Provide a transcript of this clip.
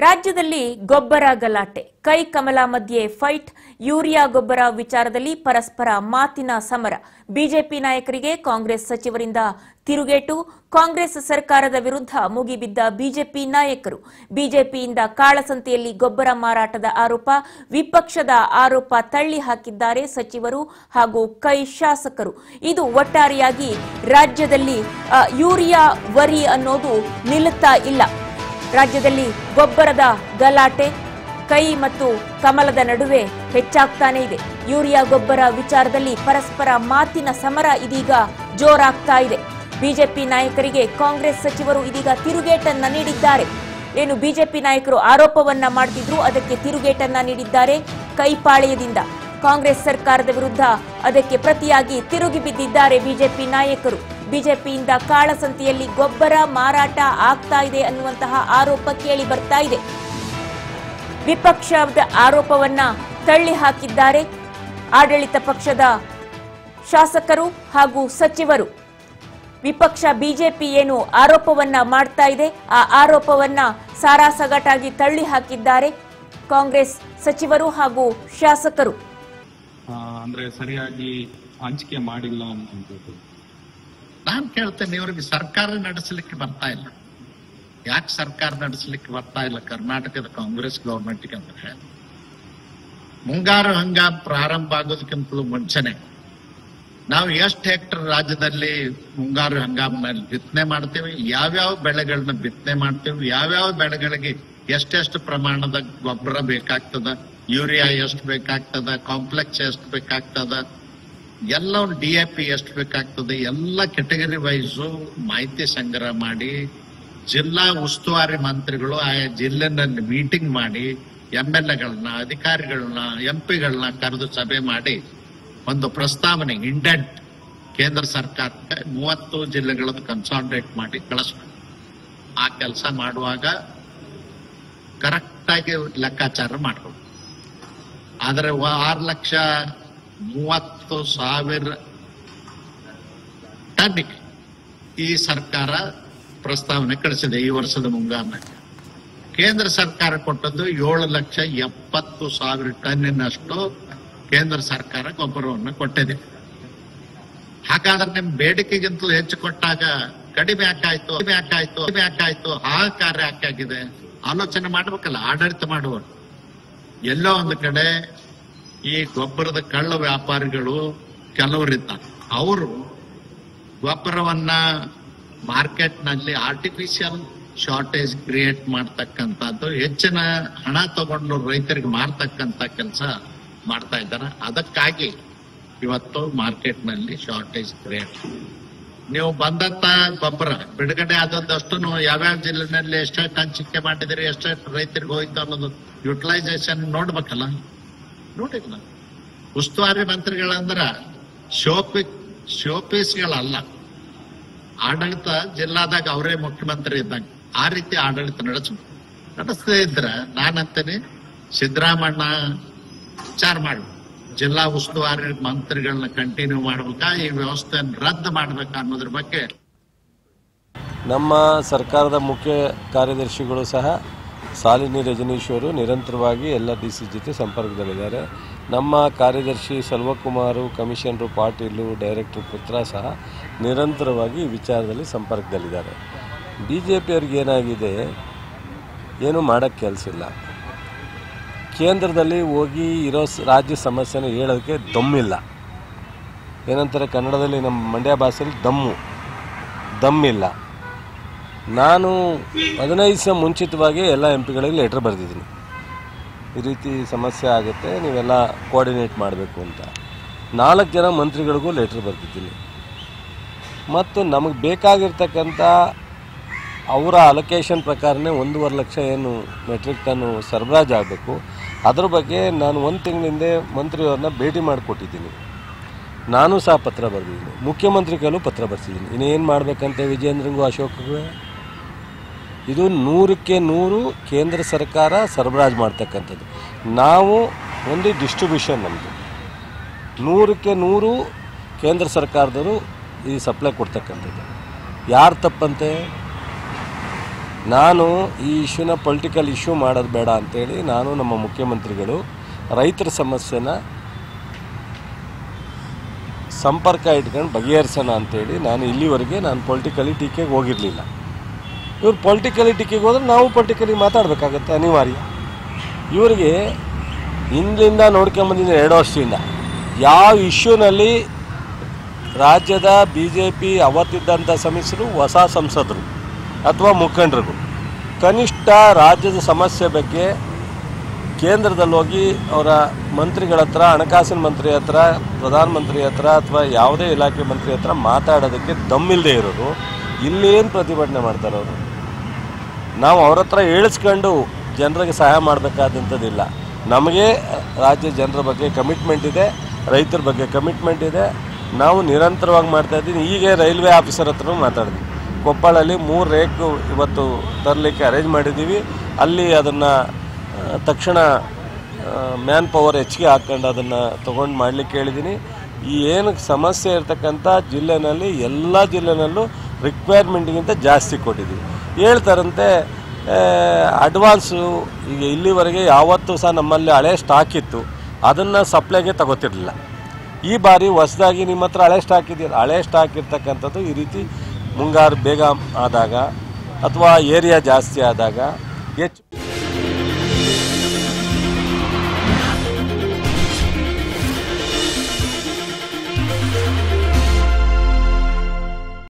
ರಾಜ್ಯದಲ್ಲಿ ಗೊಬ್ಬರ ಗಲಾಟೆ, ಕೈ ಕಮಲ ಮಧ್ಯೆ ಫೈಟ್, ಯೂರಿಯಾ ಗೊಬ್ಬರ ವಿಚಾರದಲ್ಲಿ ಪರಸ್ಪರ ಮಾತಿನ ಸಮರ. ಬಿಜೆಪಿ ನಾಯಕರಿಗೆ ಕಾಂಗ್ರೆಸ್ ಸಚಿವರಿಂದ ತಿರುಗೇಟು, ಕಾಂಗ್ರೆಸ್ ಸರ್ಕಾರದ ವಿರುದ್ಧ ಮುಗಿಬಿದ್ದ ಬಿಜೆಪಿ ನಾಯಕರು. ಬಿಜೆಪಿಯಿಂದ ಕಾಳಸಂತೆಯಲ್ಲಿ ಗೊಬ್ಬರ ಮಾರಾಟದ ಆರೋಪ, ವಿಪಕ್ಷದ ಆರೋಪ ತಳ್ಳಿ ಹಾಕಿದ್ದಾರೆ ಸಚಿವರು ಹಾಗೂ ಕೈ ಶಾಸಕರು. ಇದು ಒಟ್ಟಾರೆಯಾಗಿ ರಾಜ್ಯದಲ್ಲಿ ಯೂರಿಯಾ ವರಿ ಅನ್ನೋದು ನಿಲ್ಲುತ್ತಾ ಇಲ್ಲ. ರಾಜ್ಯದಲ್ಲಿ ಗೊಬ್ಬರದ ಗಲಾಟೆ ಕೈ ಮತ್ತು ಕಮಲದ ನಡುವೆ ಹೆಚ್ಚಾಗ್ತಾನೆ ಇದೆ. ಯೂರಿಯಾ ಗೊಬ್ಬರ ವಿಚಾರದಲ್ಲಿ ಪರಸ್ಪರ ಮಾತಿನ ಸಮರ ಇದೀಗ ಜೋರಾಗ್ತಾ ಇದೆ. ಬಿಜೆಪಿ ನಾಯಕರಿಗೆ ಕಾಂಗ್ರೆಸ್ ಸಚಿವರು ಇದೀಗ ತಿರುಗೇಟನ್ನ ನೀಡಿದ್ದಾರೆ. ಏನು ಬಿಜೆಪಿ ನಾಯಕರು ಆರೋಪವನ್ನ ಮಾಡ್ತಿದ್ರು, ಅದಕ್ಕೆ ತಿರುಗೇಟನ್ನ ನೀಡಿದ್ದಾರೆ ಕೈಪಾಳ್ಯದಿಂದ. ಕಾಂಗ್ರೆಸ್ ಸರ್ಕಾರದ ವಿರುದ್ಧ ಅದಕ್ಕೆ ಪ್ರತಿಯಾಗಿ ತಿರುಗಿ ಬಿದ್ದಿದ್ದಾರೆ ಬಿಜೆಪಿ ನಾಯಕರು. ಬಿಜೆಪಿಯಿಂದ ಕಾಳಸಂತೆಯಲ್ಲಿ ಗೊಬ್ಬರ ಮಾರಾಟ ಆಗ್ತಾ ಇದೆ ಅನ್ನುವಂತಹ ಆರೋಪ ಕೇಳಿ ಬರ್ತಾ ಇದೆ. ವಿಪಕ್ಷದ ಆರೋಪವನ್ನ ತಳ್ಳಿ ಹಾಕಿದ್ದಾರೆ ಆಡಳಿತ ಪಕ್ಷದ ಶಾಸಕರು ಹಾಗೂ ಸಚಿವರು. ವಿಪಕ್ಷ ಬಿಜೆಪಿ ಏನು ಆರೋಪವನ್ನ ಮಾಡ್ತಾ ಇದೆ, ಆ ಆರೋಪವನ್ನ ಸಾರಾಸಗಟಾಗಿ ತಳ್ಳಿ ಹಾಕಿದ್ದಾರೆ ಕಾಂಗ್ರೆಸ್ ಸಚಿವರು ಹಾಗೂ ಶಾಸಕರು. ಅಂದ್ರೆ ಸರಿಯಾಗಿ ಹಂಚಿಕೆ ಮಾಡಿಲ್ಲ ಅನ್ನೋದು ನಾನು ಕೇಳ್ತೇನೆ. ಇವ್ರಿಗೆ ಸರ್ಕಾರ ನಡೆಸಲಿಕ್ಕೆ ಬರ್ತಾ ಇಲ್ಲ. ಯಾಕೆ ಸರ್ಕಾರ ನಡೆಸಲಿಕ್ಕೆ ಬರ್ತಾ ಇಲ್ಲ ಕರ್ನಾಟಕದ ಕಾಂಗ್ರೆಸ್ ಗವರ್ಮೆಂಟ್ಗೆ ಅಂದ್ರೆ, ಮುಂಗಾರು ಹಂಗಾಮ ಪ್ರಾರಂಭ ಆಗೋದಕ್ಕಿಂತಲೂ ಮುಂಚೆನೆ ನಾವು ಎಷ್ಟು ಹೆಕ್ಟರ್ ರಾಜ್ಯದಲ್ಲಿ ಮುಂಗಾರು ಹಂಗಾಮಿನಲ್ಲಿ ಬಿತ್ತನೆ ಮಾಡ್ತೇವೆ, ಯಾವ್ಯಾವ ಬೆಳೆಗಳನ್ನ ಬಿತ್ತನೆ ಮಾಡ್ತೇವೆ, ಯಾವ್ಯಾವ ಬೆಳೆಗಳಿಗೆ ಎಷ್ಟೆಷ್ಟು ಪ್ರಮಾಣದ ಗೊಬ್ಬರ ಬೇಕಾಗ್ತದ, ಯೂರಿಯಾ ಎಷ್ಟು ಬೇಕಾಗ್ತದ, ಕಾಂಪ್ಲೆಕ್ಸ್ ಎಷ್ಟು ಬೇಕಾಗ್ತದ, ಎಲ್ಲ DAP ಎಷ್ಟು ಬೇಕಾಗ್ತದೆ, ಎಲ್ಲ ಕೆಟಗರಿ ವೈಸು ಮಾಹಿತಿ ಸಂಗ್ರಹ ಮಾಡಿ ಜಿಲ್ಲಾ ಉಸ್ತುವಾರಿ ಮಂತ್ರಿಗಳು ಆಯಾ ಜಿಲ್ಲೆನಲ್ಲಿ ಮೀಟಿಂಗ್ ಮಾಡಿ MLAಗಳನ್ನ, ಅಧಿಕಾರಿಗಳನ್ನ, MP ಗಳನ್ನ ಕರೆದು ಸಭೆ ಮಾಡಿ ಒಂದು ಪ್ರಸ್ತಾವನೆ ಇಂಡೆಂಟ್ ಕೇಂದ್ರ ಸರ್ಕಾರಕ್ಕೆ 30 ಜಿಲ್ಲೆಗಳನ್ನು ಕನ್ಸಾಲಿಡೇಟ್ ಮಾಡಿ ಕಳಿಸ್ಬೇಕು. ಆ ಕೆಲಸ ಮಾಡುವಾಗ ಕರೆಕ್ಟ್ ಆಗಿ ಲೆಕ್ಕಾಚಾರ ಮಾಡ್ಬೇಕು. ಆದ್ರೆ 6,30,000 ಟನ್ನಿಗೆ ಈ ಸರ್ಕಾರ ಪ್ರಸ್ತಾವನೆ ಕಳಿಸಿದೆ. ಈ ವರ್ಷದ ಮುಂಗಾರಿನಲ್ಲಿ ಕೇಂದ್ರ ಸರ್ಕಾರ ಕೊಟ್ಟದ್ದು 7,70,000 ಟನ್ನಿನಷ್ಟು ಕೇಂದ್ರ ಸರ್ಕಾರ ಗೊಬ್ಬರವನ್ನು ಕೊಟ್ಟಿದೆ. ಹಾಗಾದ್ರೆ ನಿಮ್ ಬೇಡಿಕೆಗಿಂತಲೂ ಹೆಚ್ಚು ಕೊಟ್ಟಾಗ ಕಡಿಮೆ ಯಾಕಾಯ್ತು ಹಾಕಾರ ಯಾಕಾಗಿದೆ ಆಲೋಚನೆ ಮಾಡ್ಬೇಕಲ್ಲ ಆಡಳಿತ ಮಾಡುವರು. ಎಲ್ಲೋ ಒಂದು ಕಡೆ ಈ ಗೊಬ್ಬರದ ಕಳ್ಳ ವ್ಯಾಪಾರಿಗಳು ಕೆಲವರಿದ್ದಾರೆ. ಅವರು ಗೊಬ್ಬರವನ್ನ ಮಾರ್ಕೆಟ್ ನಲ್ಲಿ ಆರ್ಟಿಫಿಷಿಯಲ್ ಶಾರ್ಟೇಜ್ ಕ್ರಿಯೇಟ್ ಮಾಡ್ತಕ್ಕಂಥದ್ದು, ಹೆಚ್ಚಿನ ಹಣ ತಗೊಂಡು ರೈತರಿಗೆ ಮಾರ್ತಕ್ಕಂಥ ಕೆಲಸ ಮಾಡ್ತಾ ಇದ್ದಾರೆ. ಅದಕ್ಕಾಗಿ ಇವತ್ತು ಮಾರ್ಕೆಟ್ ನಲ್ಲಿ ಶಾರ್ಟೇಜ್ ಕ್ರಿಯೇಟ್. ನೀವು ಬಂದಂತ ಗೊಬ್ಬರ ಬಿಡುಗಡೆ ಆದಷ್ಟು ಯಾವ್ಯಾವ ಜಿಲ್ಲೆನಲ್ಲಿ ಎಷ್ಟೆಷ್ಟು ಹಂಚಿಕೆ ಮಾಡಿದಿರಿ, ಎಷ್ಟೆಷ್ಟು ರೈತರಿಗೆ ಹೋಯ್ತು ಅನ್ನೋದು ಯುಟಿಲೈಸೇಷನ್ ನೋಡ್ಬೇಕಲ್ಲ. ನೋಡಿಲ್ಲ. ಉಸ್ತುವಾರಿ ಮಂತ್ರಿಗಳಂದ್ರ ಶೋಪೀಸ್ಗಳಲ್ಲ. ಆಡಳಿತ ಜಿಲ್ಲಾದಾಗ ಅವರೇ ಮುಖ್ಯಮಂತ್ರಿ ಇದ್ದಂಗೆ ಆ ರೀತಿ ಆಡಳಿತ ನಡೆಸದೇ ಇದ್ರ ನಾನಂತೇನೆ ಸಿದ್ದರಾಮಣ್ಣ ವಿಚಾರ ಮಾಡಿ ಜಿಲ್ಲಾ ಉಸ್ತುವಾರಿ ಮಂತ್ರಿಗಳನ್ನ ಕಂಟಿನ್ಯೂ ಮಾಡ್ಬೇಕಾ, ಈ ವ್ಯವಸ್ಥೆಯನ್ನು ರದ್ದು ಮಾಡ್ಬೇಕಾ ಅನ್ನೋದ್ರ ಬಗ್ಗೆ ನಮ್ಮ ಸರ್ಕಾರದ ಮುಖ್ಯ ಕಾರ್ಯದರ್ಶಿಗಳು ಸಹ ಶಾಲಿನಿ ರಜನೀಶ್ ಅವರು ನಿರಂತರವಾಗಿ ಎಲ್ಲ DC ಜೊತೆ ಸಂಪರ್ಕದಲ್ಲಿದ್ದಾರೆ. ನಮ್ಮ ಕಾರ್ಯದರ್ಶಿ ಸೆಲ್ವಕುಮಾರು, ಕಮಿಷನರು ಪಾಟೀಲು, ಡೈರೆಕ್ಟರ್ ಪುತ್ರ ಸಹ ನಿರಂತರವಾಗಿ ಈ ವಿಚಾರದಲ್ಲಿ ಸಂಪರ್ಕದಲ್ಲಿದ್ದಾರೆ. BJPಯವ್ರಿಗೆ ಏನಾಗಿದೆ, ಏನು ಮಾಡೋಕ್ಕೆ ಕೆಲಸ ಇಲ್ಲ. ಕೇಂದ್ರದಲ್ಲಿ ಹೋಗಿ ಇರೋ ರಾಜ್ಯ ಸಮಸ್ಯೆನ ಹೇಳೋದಕ್ಕೆ ದಮ್ಮಿಲ್ಲ. ಏನಂತಾರೆ ಕನ್ನಡದಲ್ಲಿ, ನಮ್ಮ ಮಂಡ್ಯ ಭಾಷೆಯಲ್ಲಿ ದಮ್ಮಿಲ್ಲ. ನಾನು 15 ದಿವಸ ಮುಂಚಿತವಾಗಿ ಎಲ್ಲ MP ಗಳಿಗೆ ಲೆಟರ್ ಬರೆದಿದ್ದೀನಿ. ಈ ರೀತಿ ಸಮಸ್ಯೆ ಆಗುತ್ತೆ, ನೀವೆಲ್ಲ ಕೋಆರ್ಡಿನೇಟ್ ಮಾಡಬೇಕು ಅಂತ. 4 ಜನ ಮಂತ್ರಿಗಳಿಗೂ ಲೆಟರ್ ಬರೆದಿದ್ದೀನಿ. ಮತ್ತು ನಮಗೆ ಬೇಕಾಗಿರ್ತಕ್ಕಂಥ ಅವರ ಅಲೋಕೇಶನ್ ಪ್ರಕಾರನೇ 1.5 ಲಕ್ಷ ಏನು ಮೆಟ್ರಿಕ್ ಟನ್ನು ಸರಬರಾಜು ಆಗಬೇಕು. ಅದ್ರ ಬಗ್ಗೆ ನಾನು 1 ತಿಂಗಳಿಂದ ಮಂತ್ರಿಯವ್ರನ್ನ ಭೇಟಿ ಮಾಡಿಕೊಟ್ಟಿದ್ದೀನಿ. ನಾನು ಸಹ ಪತ್ರ ಬರೆದಿದ್ದೀನಿ, ಮುಖ್ಯಮಂತ್ರಿ ಕೈಲೂ ಪತ್ರ ಬರೆಸಿದ್ದೀನಿ. ಇನ್ನೇನು ಮಾಡಬೇಕಂತ ವಿಜೇಂದ್ರನಿಗೂ ಅಶೋಕ್ಗೂ. ಇದು 100ಕ್ಕೆ 100 ಕೇಂದ್ರ ಸರ್ಕಾರ ಸರಬರಾಜು ಮಾಡ್ತಕ್ಕಂಥದ್ದು. ನಾವು ಒಂದು ಡಿಸ್ಟ್ರಿಬ್ಯೂಷನ್ ನಮ್ಮದು 100ಕ್ಕೆ 100 ಕೇಂದ್ರ ಸರ್ಕಾರದವರು ಈ ಸಪ್ಲೈ ಕೊಡ್ತಕ್ಕಂಥದ್ದು. ಯಾರು ತಪ್ಪಂತೆ? ನಾನು ಈ ಇಶ್ಯೂನ ಪೊಲಿಟಿಕಲ್ ಇಶ್ಯೂ ಮಾಡೋದು ಬೇಡ ಅಂತೇಳಿ ನಾನು ನಮ್ಮ ಮುಖ್ಯಮಂತ್ರಿಗಳು ರೈತರ ಸಮಸ್ಯೆನ ಸಂಪರ್ಕ ಇಟ್ಕೊಂಡು ಬಗೆಹರಿಸೋಣ ಅಂತೇಳಿ ನಾನು ಇಲ್ಲಿವರೆಗೆ ಪೊಲಿಟಿಕಲಿ ಟೀಕೆಗೆ ಹೋಗಿರಲಿಲ್ಲ. ಇವ್ರು ಪೊಲಿಟಿಕಲಿ ಟೀಕೆಗೆ ಹೋದ್ರೆ ನಾವು ಪೊಲಿಟಿಕಲಿ ಮಾತಾಡಬೇಕಾಗತ್ತೆ, ಅನಿವಾರ್ಯ. ಇವರಿಗೆ ಹಿಂದಿಂದ ನೋಡ್ಕೊಂಬಂದಿದ್ದ 2 ವರ್ಷದಿಂದ ಯಾವ ಇಶ್ಯೂನಲ್ಲಿ ರಾಜ್ಯದ BJP ಅವತ್ತಿದ್ದಂಥ ಸಮಿಸರು ಹೊಸ ಸಂಸದರು ಅಥವಾ ಮುಖಂಡರು ಕನಿಷ್ಠ ರಾಜ್ಯದ ಸಮಸ್ಯೆ ಬಗ್ಗೆ ಕೇಂದ್ರದಲ್ಲಿ ಹೋಗಿ ಅವರ ಮಂತ್ರಿಗಳ ಹತ್ರ, ಹಣಕಾಸಿನ ಮಂತ್ರಿ ಹತ್ರ, ಪ್ರಧಾನಮಂತ್ರಿ ಹತ್ರ ಅಥವಾ ಯಾವುದೇ ಇಲಾಖೆ ಮಂತ್ರಿ ಹತ್ರ ಮಾತಾಡೋದಕ್ಕೆ ದಮ್ಮಿಲ್ಲದೆ ಇರೋರು ಇಲ್ಲೇನು ಪ್ರತಿಭಟನೆ ಮಾಡ್ತಾರೆ ಅವರು. ನಾವು ಅವ್ರ ಹತ್ರ ಹೇಳಿಸ್ಕೊಂಡು ಜನರಿಗೆ ಸಹಾಯ ಮಾಡಬೇಕಾದಂಥದ್ದಿಲ್ಲ. ನಮಗೆ ರಾಜ್ಯ ಜನರ ಬಗ್ಗೆ ಕಮಿಟ್ಮೆಂಟ್ ಇದೆ, ರೈತರ ಬಗ್ಗೆ ಕಮಿಟ್ಮೆಂಟ್ ಇದೆ. ನಾವು ನಿರಂತರವಾಗಿ ಮಾಡ್ತಾಯಿದ್ದೀವಿ. ಈಗ ರೈಲ್ವೆ ಆಫೀಸರ್ ಹತ್ರನೂ ಮಾತಾಡಿದ್ವಿ. ಕೊಪ್ಪಳಲ್ಲಿ 3 ರೇಕು ಇವತ್ತು ತರಲಿಕ್ಕೆ ಅರೇಂಜ್ ಮಾಡಿದ್ದೀವಿ. ಅಲ್ಲಿ ಅದನ್ನು ತಕ್ಷಣ ಮ್ಯಾನ್ ಪವರ್ ಹೆಚ್ಚಿಗೆ ಹಾಕ್ಕೊಂಡು ಅದನ್ನು ತೊಗೊಂಡು ಮಾಡಲಿಕ್ಕೆ ಹೇಳಿದ್ದೀನಿ. ಈ ಏನು ಸಮಸ್ಯೆ ಇರ್ತಕ್ಕಂಥ ಜಿಲ್ಲೆನಲ್ಲಿ ಎಲ್ಲ ಜಿಲ್ಲೆನಲ್ಲೂ ರಿಕ್ವೈರ್ಮೆಂಟ್ಗಿಂತ ಜಾಸ್ತಿ ಕೊಟ್ಟಿದ್ದೀವಿ. ಹೇಳ್ತಾರಂತೆ ಅಡ್ವಾನ್ಸು ಈಗ ಇಲ್ಲಿವರೆಗೆ ಯಾವತ್ತೂ ಸಹ ನಮ್ಮಲ್ಲಿ ಹಳೆ ಸ್ಟಾಕ್ ಇತ್ತು, ಅದನ್ನು ಸಪ್ಲೈಗೆ ತಗೋತಿರಲಿಲ್ಲ. ಈ ಬಾರಿ ಹೊಸದಾಗಿ ನಿಮ್ಮ ಹತ್ರ ಹಳೆ ಸ್ಟಾಕ್ ಇದೆಯಲ್ಲ, ಹಳೆ ಸ್ಟಾಕ್ ಇರ್ತಕ್ಕಂಥದ್ದು ಈ ರೀತಿ ಮುಂಗಾರು ಬೇಗ ಆದಾಗ ಅಥವಾ ಏರಿಯಾ ಜಾಸ್ತಿ ಆದಾಗ ಹೆಚ್ಚು